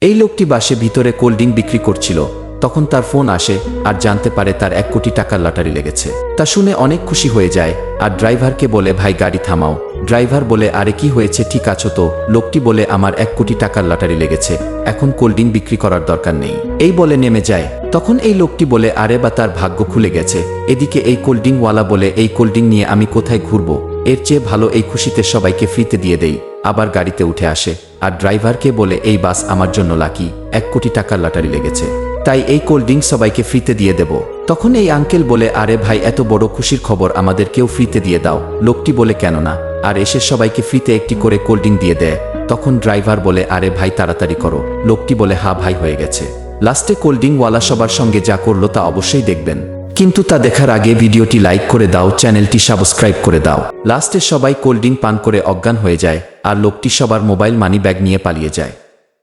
এই লোকটি বাসে ভিতরে কোল্ড ড্রিঙ্ক বিক্রি করছিল। তখন তার ফোন আসে আর জানতে পারে তার 1 কোটি টাকার লটারি লেগেছে। তা শুনে অনেক খুশি হয়ে যায় আর ড্রাইভারকে বলে, ভাই গাড়ি থামাও। ড্রাইভার বলে, আরে কি হয়েছে, ঠিক আছো তো? লোকটি বলে, আমার 1 কোটি টাকার লটারি লেগেছে, এখন কোল্ড ড্রিঙ্ক বিক্রি করার দরকার নেই। এই বলে নেমে যায়। তখন এই লোকটি বলে, আরে বা তার ভাগ্য খুলে গেছে। এদিকে এই কোল্ড ড্রিঙ্কওয়ালা বলে, এই কোল্ড ড্রিঙ্ক নিয়ে আমি কোথায় ঘুরবো, এর চেয়ে ভালো এই খুশিতে সবাইকে ফ্রিতে দিয়ে দেই। আবার গাড়িতে উঠে আসে আর ড্রাইভারকে বলে, এই বাস আমার জন্য লাকি, 1 কোটি টাকার লটারি লেগেছে, তাই এই কোল্ড ড্রিঙ্ক সবাইকে ফ্রিতে দিয়ে দেব। তখন এই আঙ্কেল বলে, আরে ভাই এত বড় খুশির খবর আমাদেরকেও ফ্রিতে দিয়ে দাও। লোকটি বলে, কেন না, আর এসে সবাইকে ফ্রিতে একটি করে কোল্ড ড্রিঙ্ক দিয়ে দেয়। তখন ড্রাইভার বলে, আরে ভাই তাড়াতাড়ি করো। লোকটি বলে, হ্যাঁ ভাই হয়ে গেছে। লাস্টে কোল্ড ড্রিঙ্কওয়ালা সবার সঙ্গে যা করলো তা অবশ্যই দেখবেন, কিন্তু তা দেখার আগে ভিডিওটি লাইক করে দাও, চ্যানেলটি সাবস্ক্রাইব করে দাও। লাস্টে সবাই কোল্ড ড্রিঙ্ক পান করে অজ্ঞান হয়ে যায় আর লোকটি সবার মোবাইল মানি ব্যাগ নিয়ে পালিয়ে যায়।